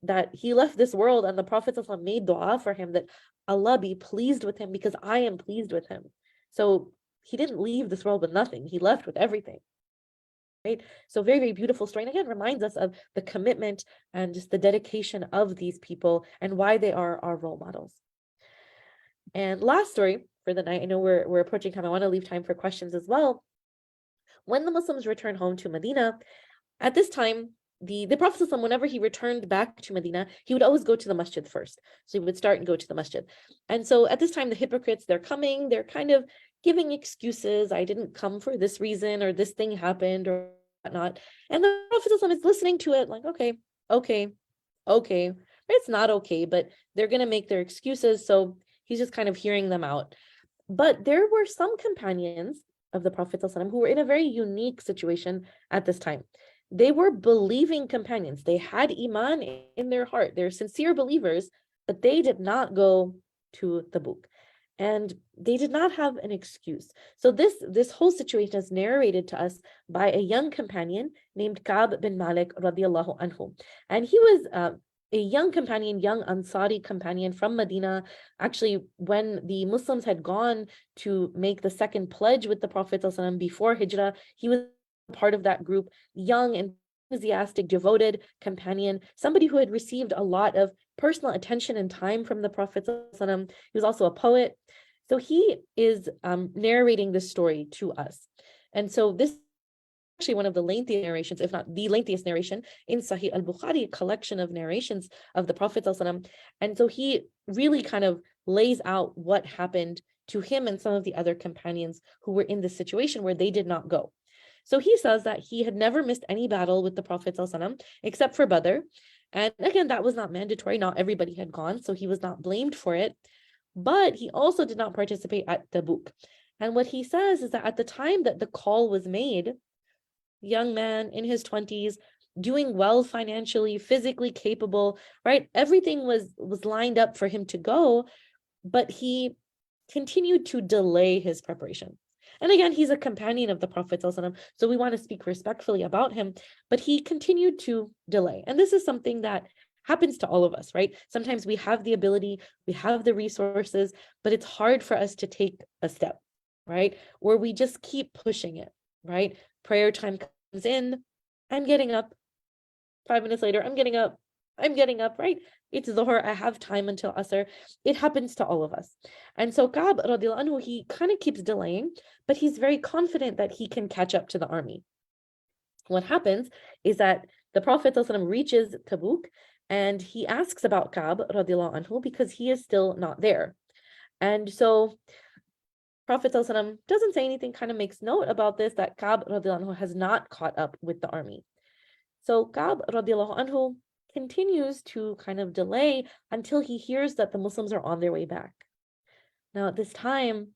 that he left this world, and the Prophet ﷺ made dua for him that Allah be pleased with him because I am pleased with him. So he didn't leave this world with nothing. He left with everything. Right? So very, very beautiful story. And again, reminds us of the commitment and just the dedication of these people and why they are our role models. And last story for the night, I know we're approaching time. I want to leave time for questions as well. When the Muslims returned home to Medina, at this time, the Prophet ﷺ, whenever he returned back to Medina, he would always go to the masjid first. So he would start and go to the masjid. And so at this time, the hypocrites, they're coming, they're kind of giving excuses. I didn't come for this reason, or this thing happened, or whatnot. And the Prophet ﷺ is listening to it like, okay. It's not okay, but they're going to make their excuses. So he's just kind of hearing them out. But there were some companions of the Prophet ﷺ who were in a very unique situation at this time. They were believing companions. They had iman in their heart. They're sincere believers, but they did not go to Tabuk. And they did not have an excuse. So this whole situation is narrated to us by a young companion named Ka'b bin Malik radiallahu anhu. And he was a young companion, young Ansari companion from Medina. Actually, when the Muslims had gone to make the second pledge with the Prophet ﷺ before Hijrah, he was part of that group, young, enthusiastic, devoted companion, somebody who had received a lot of personal attention and time from the Prophet ﷺ. He was also a poet. So he is narrating this story to us. And so this is actually one of the lengthiest narrations, if not the lengthiest narration in Sahih al-Bukhari, a collection of narrations of the Prophet ﷺ. And so he really kind of lays out what happened to him and some of the other companions who were in this situation where they did not go. So he says that he had never missed any battle with the Prophet ﷺ except for Badr. And again, that was not mandatory. Not everybody had gone, so he was not blamed for it. But he also did not participate at Tabuk. And what he says is that at the time that the call was made, young man in his 20s, doing well financially, physically capable, right? Everything was lined up for him to go, but he continued to delay his preparation. And again, he's a companion of the Prophet ﷺ, so we want to speak respectfully about him, but he continued to delay. And this is something that happens to all of us, right? Sometimes we have the ability, we have the resources, but it's hard for us to take a step, right? Or we just keep pushing it, right? Prayer time comes in, I'm getting up. 5 minutes later, I'm getting up, right? It's Dhuhr, I have time until Asr. It happens to all of us. And so Ka'b radiallahu anhu, he kind of keeps delaying, but he's very confident that he can catch up to the army. What happens is that the Prophet ﷺ reaches Tabuk and he asks about Ka'b radiallahu anhu because he is still not there. And so Prophet ﷺ doesn't say anything, kind of makes note about this, that Ka'b radiallahu anhu has not caught up with the army. So Ka'b radiallahu anhu continues to kind of delay until he hears that the Muslims are on their way back. Now at this time,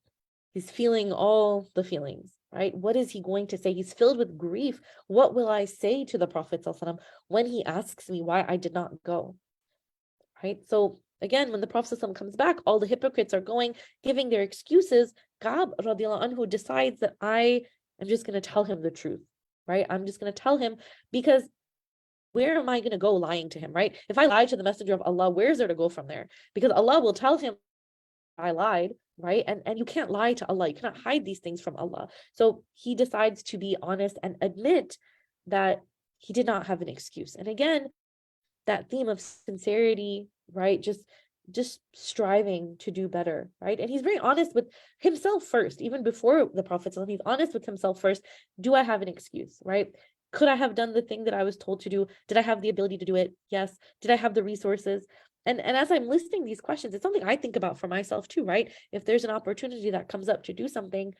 he's feeling all the feelings, right? What is he going to say? He's filled with grief. What will I say to the Prophet ﷺ when he asks me why I did not go, right? So again, when the Prophet ﷺ comes back, all the hypocrites are going, giving their excuses. Ka'b radiallahu anhu decides that I am just going to tell him the truth, right? I'm just going to tell him, because where am I going to go lying to him, right? If I lie to the Messenger of Allah, where's there to go from there? Because Allah will tell him I lied, right? And you can't lie to Allah. You cannot hide these things from Allah. So he decides to be honest and admit that he did not have an excuse. And again, that theme of sincerity, right? Just striving to do better, right? And he's very honest with himself first, even before the Prophet. He's honest with himself first. Do I have an excuse, right? Could I have done the thing that I was told to do? Did I have the ability to do it? Yes. Did I have the resources? And as I'm listing these questions, it's something I think about for myself too, right? If there's an opportunity that comes up to do something,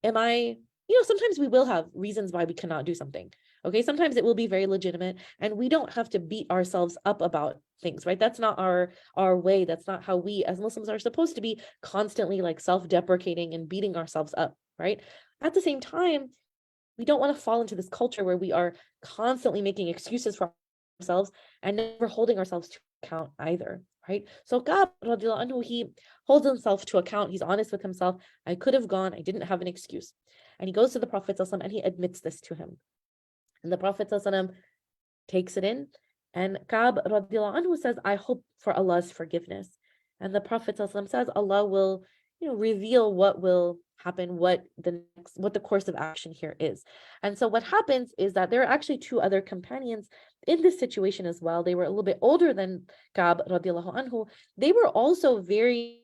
sometimes we will have reasons why we cannot do something. Okay. Sometimes it will be very legitimate and we don't have to beat ourselves up about things, right? That's not our way. That's not how we as Muslims are supposed to be, constantly like self-deprecating and beating ourselves up, right? At the same time, we don't want to fall into this culture where we are constantly making excuses for ourselves and never holding ourselves to account either, right? So Ka'b radiallahu anhu, he holds himself to account. He's honest with himself. I could have gone. I didn't have an excuse. And he goes to the Prophet ﷺ and he admits this to him. And the Prophet ﷺ takes it in. And Ka'b radiallahu anhu says, I hope for Allah's forgiveness. And the Prophet ﷺ says, Allah will, reveal what will happen, what the course of action here is. And so what happens is that there are actually two other companions in this situation as well. They were a little bit older than Ka'b radiallahu anhu. They were also very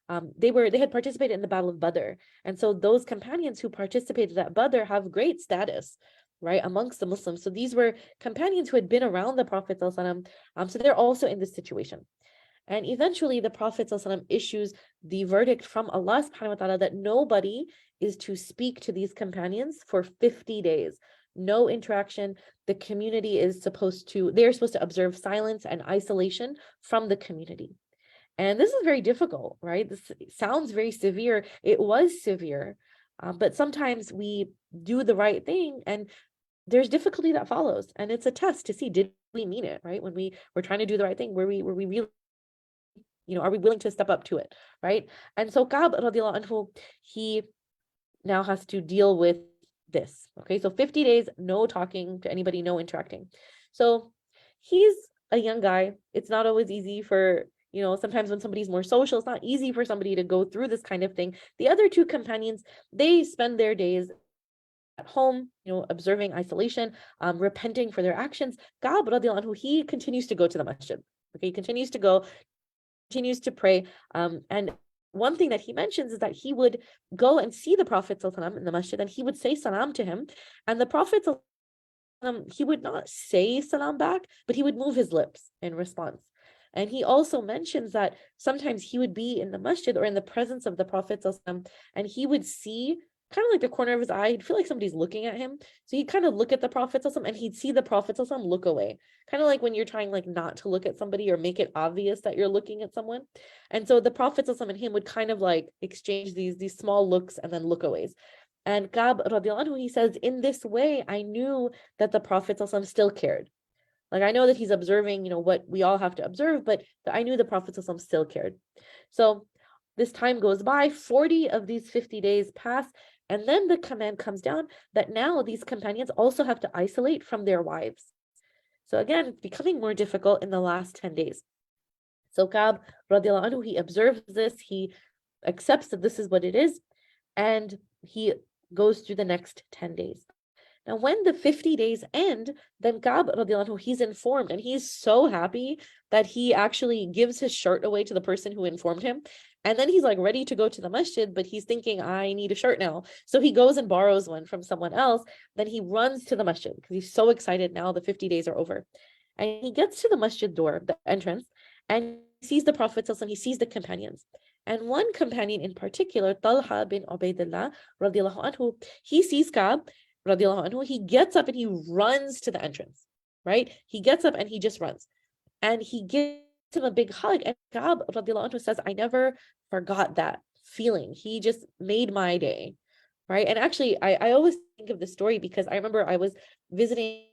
they had participated in the Battle of Badr. And so those companions who participated at Badr have great status, right, amongst the Muslims. So these were companions who had been around the Prophet ﷺ, so they're also in this situation. And eventually the Prophet ﷺ issues the verdict from Allah subhanahu wa ta'ala that nobody is to speak to these companions for 50 days. No interaction. The community they're supposed to observe silence and isolation from the community. And this is very difficult, right? This sounds very severe. It was severe, but sometimes we do the right thing and there's difficulty that follows. And it's a test to see, did we mean it, right? When we're trying to do the right thing, were we really, are we willing to step up to it, right? And so Ka'b radiallahu anhu, he now has to deal with this, okay? So 50 days, no talking to anybody, no interacting. So he's a young guy. It's not always easy for, sometimes when somebody's more social, it's not easy for somebody to go through this kind of thing. The other two companions, they spend their days at home, observing isolation, repenting for their actions. Ka'b radiallahu anhu, he continues to go to the masjid. Okay, he continues to go, continues to pray. And one thing that he mentions is that he would go and see the Prophet ﷺ in the masjid and he would say salam to him. And the Prophet ﷺ, he would not say salam back, but he would move his lips in response. And he also mentions that sometimes he would be in the masjid or in the presence of the Prophet ﷺ, and he would see kind of like the corner of his eye, he'd feel like somebody's looking at him. So he'd kind of look at the Prophet ﷺ and he'd see the Prophet ﷺ look away. Kind of like when you're trying like not to look at somebody or make it obvious that you're looking at someone. And so the Prophet ﷺ and him would kind of like exchange these small looks and then lookaways. And Ka'b radiallahu anhu, he says, in this way, I knew that the Prophet ﷺ still cared. Like I know that he's observing, what we all have to observe, but I knew the Prophet ﷺ still cared. So this time goes by, 40 of these 50 days pass, and then the command comes down that now these companions also have to isolate from their wives. So again, it's becoming more difficult in the last 10 days. So Ka'b radiallahu anhu, he observes this, he accepts that this is what it is, and he goes through the next 10 days. Now, when the 50 days end, then Ka'b radiallahu anhu, he's informed, and he's so happy that he actually gives his shirt away to the person who informed him. And then he's like ready to go to the masjid, but he's thinking, I need a shirt now. So he goes and borrows one from someone else. Then he runs to the masjid because he's so excited now the 50 days are over. And he gets to the masjid door, the entrance, and he sees the Prophet, he sees the companions. And one companion in particular, Talha bin Ubaidillah radiallahu anhu, he sees Ka'b radiallahu anhu, he gets up and he runs to the entrance, right? He gets up and he just runs. And he gives him a big hug. And Ka'b radiallahu anhu says, I never forgot that feeling. He just made my day, right? And actually, I always think of this story because I remember I was visiting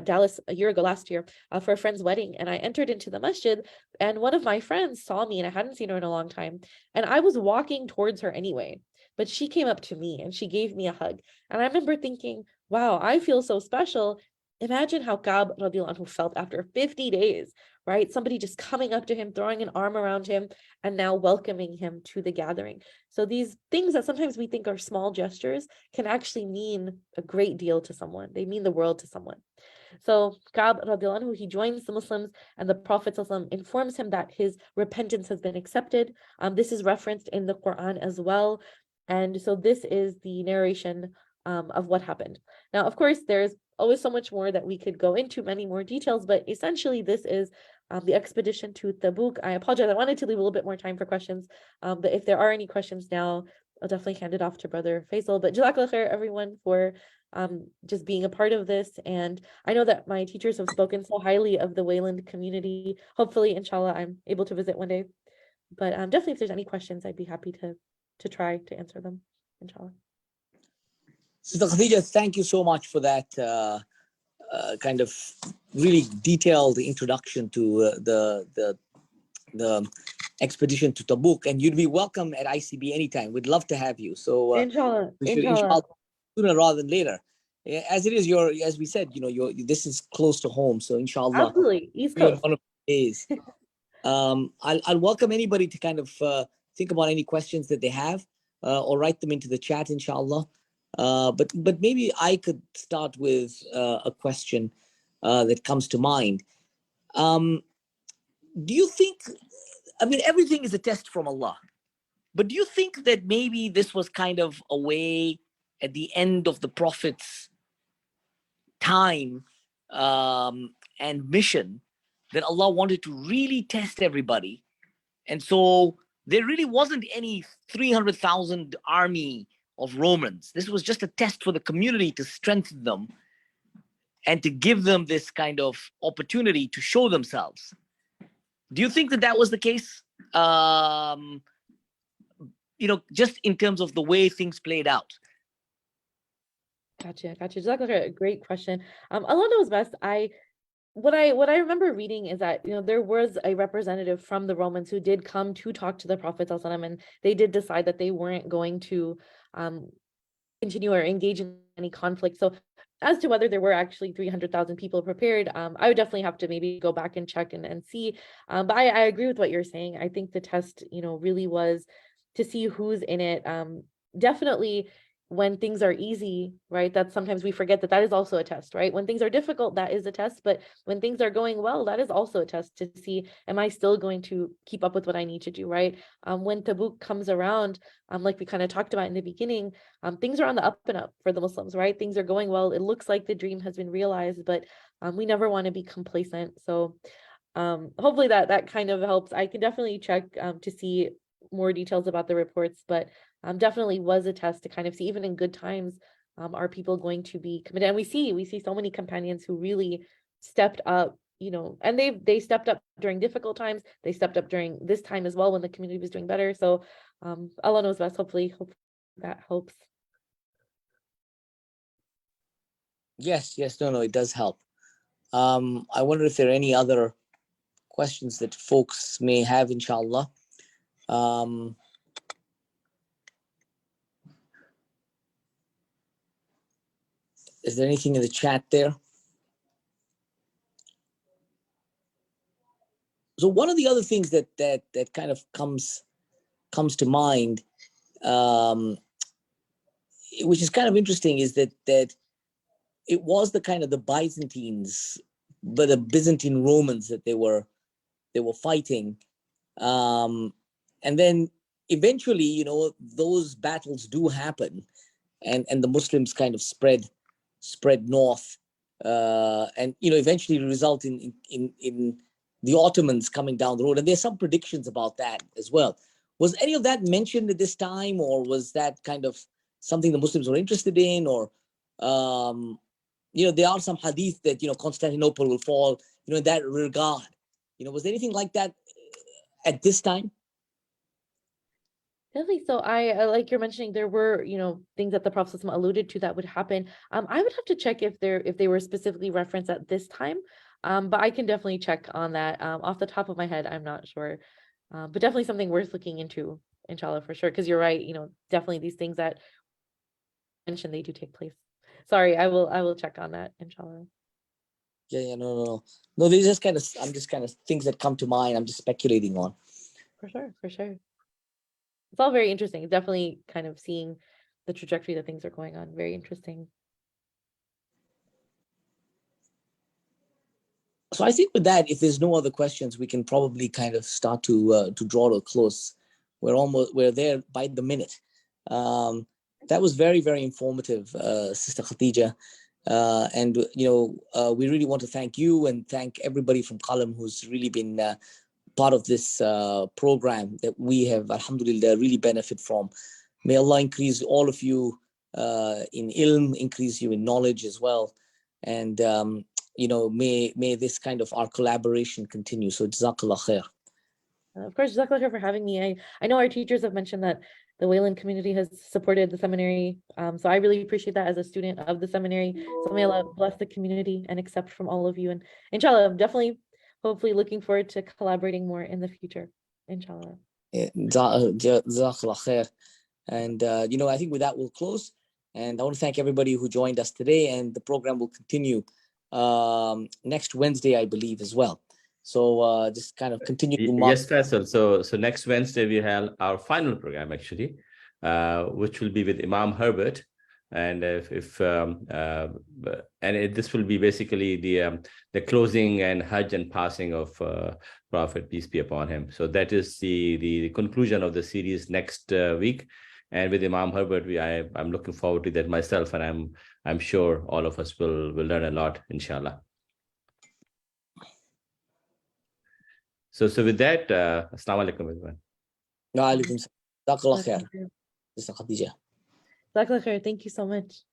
Dallas a year ago, last year, for a friend's wedding, and I entered into the masjid, and one of my friends saw me, and I hadn't seen her in a long time, and I was walking towards her anyway, but she came up to me and she gave me a hug, and I remember thinking, wow, I feel so special. Imagine how Ka'b radiallahu anhu felt after 50 days, right? Somebody just coming up to him, throwing an arm around him, and now welcoming him to the gathering. So these things that sometimes we think are small gestures can actually mean a great deal to someone. They mean the world to someone. So Ka'b radiallahu anhu, he joins the Muslims, and the Prophet informs him that his repentance has been accepted. This is referenced in the Quran as well. And so this is the narration of what happened. Now, of course, there's always so much more that we could go into, many more details, but essentially this is the expedition to Tabuk. I apologize, I wanted to leave a little bit more time for questions, but if there are any questions now, I'll definitely hand it off to Brother Faisal. But Jazakallah khair, everyone, for just being a part of this. And I know that my teachers have spoken so highly of the Wayland community. Hopefully, inshallah, I'm able to visit one day. But definitely, if there's any questions, I'd be happy to try to answer them, inshallah. Sister Khadeejah, thank you so much for that kind of really detailed introduction to the expedition to Tabuk, and you'd be welcome at ICB anytime. We'd love to have you. So Inshallah, inshallah, sooner rather than later. As it is, as we said, this is close to home, so inshallah, absolutely, East Coast. One of the days. I'll welcome anybody to kind of think about any questions that they have, or write them into the chat, inshallah. But maybe I could start with a question that comes to mind. Do you think, I mean, everything is a test from Allah, but do you think that maybe this was kind of a way at the end of the Prophet's time and mission that Allah wanted to really test everybody? And so there really wasn't any 300,000 army of Romans. This was just a test for the community to strengthen them and to give them this kind of opportunity to show themselves. Do you think that was the case? Just in terms of the way things played out. Gotcha. Jazakallah, great question. Allah knows best. What I remember reading is that there was a representative from the Romans who did come to talk to the Prophet ﷺ, and they did decide that they weren't going to continue or engage in any conflict. So as to whether there were actually 300,000 people prepared, I would definitely have to maybe go back and check and see. But I agree with what you're saying. I think the test, really was to see who's in it. Definitely when things are easy, right? That sometimes we forget that is also a test, right? When things are difficult, that is a test. But when things are going well, that is also a test to see, am I still going to keep up with what I need to do, right? When Tabuk comes around, like we kind of talked about in the beginning, things are on the up and up for the Muslims, right? Things are going well. It looks like the dream has been realized, but we never want to be complacent. So hopefully that kind of helps. I can definitely check to see more details about the reports, but definitely was a test to kind of see, even in good times, are people going to be committed? And we see so many companions who really stepped up, and they stepped up during difficult times. They stepped up during this time as well when the community was doing better. So Allah knows best. Hopefully that helps. Yes, no, it does help. I wonder if there are any other questions that folks may have, inshallah. Is there anything in the chat there? So one of the other things that kind of comes to mind, which is kind of interesting, is that it was the kind of the Byzantines, but the Byzantine Romans that they were fighting, and then eventually, you know, those battles do happen, and the Muslims kind of spread north, and you know, eventually result in the Ottomans coming down the road. And there's some predictions about that as well. Was any of that mentioned at this time, or was that kind of something the Muslims were interested in? Or you know, there are some hadith that, you know, Constantinople will fall, you know, in that regard. You know, was there anything like that at this time? Definitely. So I like you're mentioning, there were, you know, things that the Prophet alluded to that would happen. I would have to check if they were specifically referenced at this time. But I can definitely check on that. Off the top of my head, I'm not sure. But definitely something worth looking into, inshallah, for sure. Because you're right, you know, definitely these things that mentioned, they do take place. Sorry, I will check on that, inshallah. Yeah, no. These just kind of, I'm just kind of things that come to mind. I'm just speculating on. For sure. It's all very interesting. Definitely kind of seeing the trajectory that things are going on. Very interesting. So I think with that, if there's no other questions, we can probably kind of start to draw to a close. We're there by the minute. That was very, very informative, Sister Khadeejah. And you know, we really want to thank you and thank everybody from Qalam who's really been part of this program that we have, alhamdulillah, really benefit from. May Allah increase all of you in ilm, increase you in knowledge as well. And you know, may this kind of our collaboration continue. So Jazakallah khair. Of course, Jazakallah khair for having me. I know our teachers have mentioned that the Wayland community has supported the seminary. So I really appreciate that as a student of the seminary. So may Allah bless the community and accept from all of you. And inshallah, I'm definitely, hopefully looking forward to collaborating more in the future. Inshallah. Jazakallah khair. And you know, I think with that we'll close. And I want to thank everybody who joined us today. And the program will continue next Wednesday, I believe, as well. So just kind of continue to mark. Yes, Faisal. So next Wednesday we have our final program actually, which will be with Imam Herbert, and this will be basically the closing and Hajj and passing of Prophet, peace be upon him. So that is the conclusion of the series next week, and with Imam Herbert, I'm looking forward to that myself, and I'm sure all of us will learn a lot, inshallah. So with that, Assalamu alaikum, everyone. Wa alaikum salam. Jazakallah khair. Sister Khadeejah. Jazakallah khair. Thank you so much.